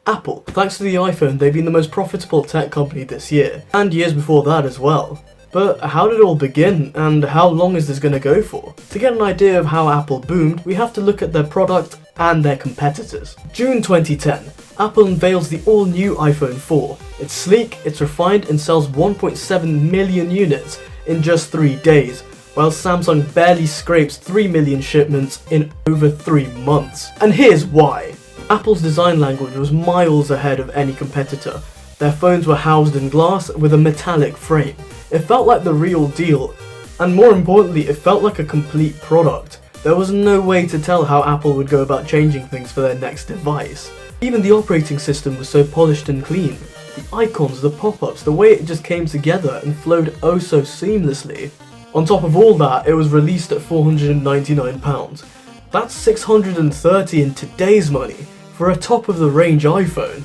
Apple. Thanks to the iPhone, they've been the most profitable tech company this year, and years before that as well. But how did it all begin, and how long is this going to go for? To get an idea of how Apple boomed, we have to look at their product and their competitors. June 2010, Apple unveils the all-new iPhone 4. It's sleek, it's refined, and sells 1.7 million units in just 3 days, while Samsung barely scrapes 3 million shipments in over 3 months. And here's why. Apple's design language was miles ahead of any competitor. Their phones were housed in glass with a metallic frame. It felt like the real deal, and more importantly, it felt like a complete product. There was no way to tell how Apple would go about changing things for their next device. Even the operating system was so polished and clean. The icons, the pop-ups, the way it just came together and flowed oh so seamlessly. On top of all that, it was released at £499. That's $630 in today's money for a top-of-the-range iPhone.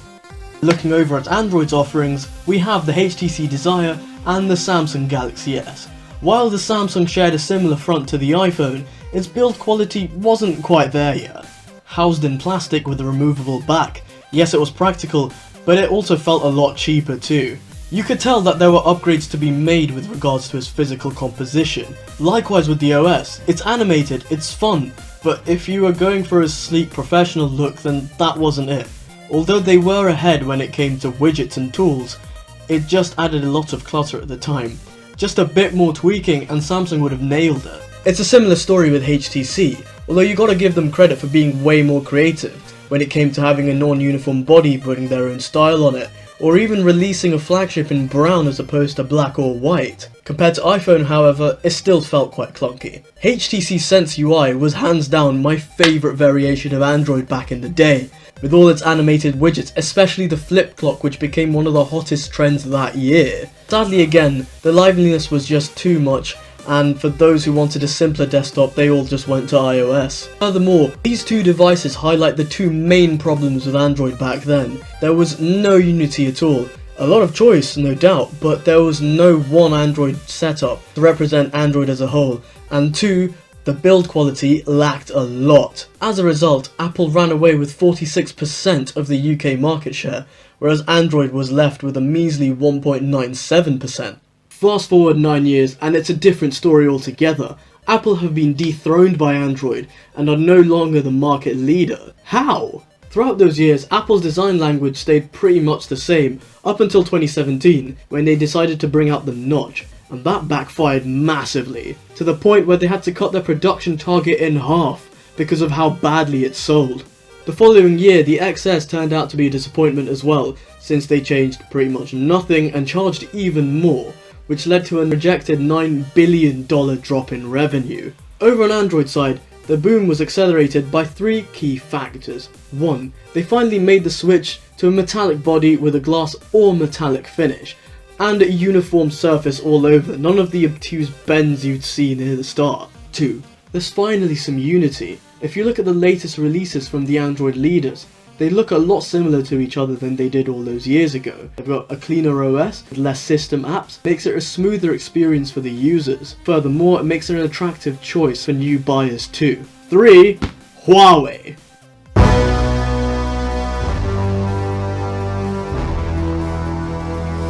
Looking over at Android's offerings, we have the HTC Desire and the Samsung Galaxy S. While the Samsung shared a similar front to the iPhone, its build quality wasn't quite there yet. Housed in plastic with a removable back, yes, it was practical, but it also felt a lot cheaper too. You could tell that there were upgrades to be made with regards to its physical composition. Likewise with the OS, it's animated, it's fun, but if you were going for a sleek professional look, then that wasn't it. Although they were ahead when it came to widgets and tools, it just added a lot of clutter at the time. Just a bit more tweaking and Samsung would have nailed it. It's a similar story with HTC, although you gotta give them credit for being way more creative when it came to having a non-uniform body putting their own style on it, or even releasing a flagship in brown as opposed to black or white. Compared to iPhone, however, it still felt quite clunky. HTC Sense UI was hands down my favourite variation of Android back in the day, with all its animated widgets, especially the flip clock, which became one of the hottest trends that year. Sadly again, the liveliness was just too much, and for those who wanted a simpler desktop, they all just went to iOS. Furthermore, these two devices highlight the two main problems with Android back then. There was no unity at all. A lot of choice, no doubt, but there was no one Android setup to represent Android as a whole, and two, the build quality lacked a lot. As a result, Apple ran away with 46% of the UK market share, whereas Android was left with a measly 1.97%. Fast forward 9 years and it's a different story altogether. Apple have been dethroned by Android and are no longer the market leader. How? Throughout those years, Apple's design language stayed pretty much the same, up until 2017, when they decided to bring out the notch, and that backfired massively, to the point where they had to cut their production target in half, because of how badly it sold. The following year, the XS turned out to be a disappointment as well, since they changed pretty much nothing and charged even more, which led to a projected $9 billion drop in revenue. Over on Android side, the boom was accelerated by 3 key factors. 1. They finally made the switch to a metallic body with a glass or metallic finish, and a uniform surface all over, none of the obtuse bends you'd see near the start. 2. There's finally some unity. If you look at the latest releases from the Android leaders, they look a lot similar to each other than they did all those years ago. They've got a cleaner OS, with less system apps, makes it a smoother experience for the users. Furthermore, it makes it an attractive choice for new buyers too. 3. Huawei.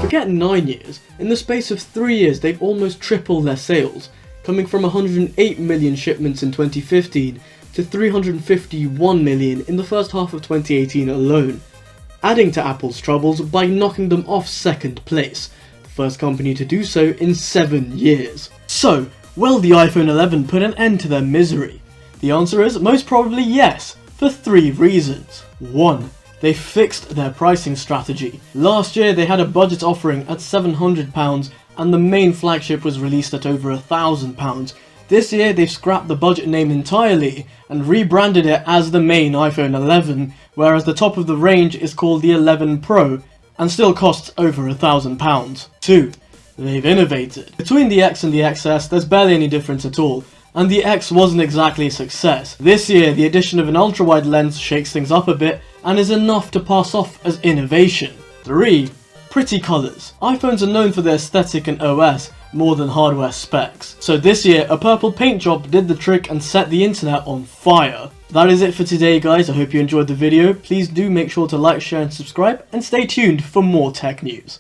Forget 9 years, in the space of 3 years they've almost tripled their sales, coming from 108 million shipments in 2015 to 351 million in the first half of 2018 alone, adding to Apple's troubles by knocking them off second place, the first company to do so in 7 years. So, will the iPhone 11 put an end to their misery? The answer is most probably yes, for 3 reasons. 1. They fixed their pricing strategy. Last year they had a budget offering at £700 and the main flagship was released at over £1,000. This year they've scrapped the budget name entirely and rebranded it as the main iPhone 11, whereas the top of the range is called the 11 Pro and still costs over £1,000. 2. They've innovated. Between the X and the XS there's barely any difference at all, and the X wasn't exactly a success. This year the addition of an ultra-wide lens shakes things up a bit and is enough to pass off as innovation. 3. Pretty colours. iPhones are known for their aesthetic and OS more than hardware specs. So this year, a purple paint job did the trick and set the internet on fire. That is it for today, guys. I hope you enjoyed the video. Please do make sure to like, share and subscribe, and stay tuned for more tech news.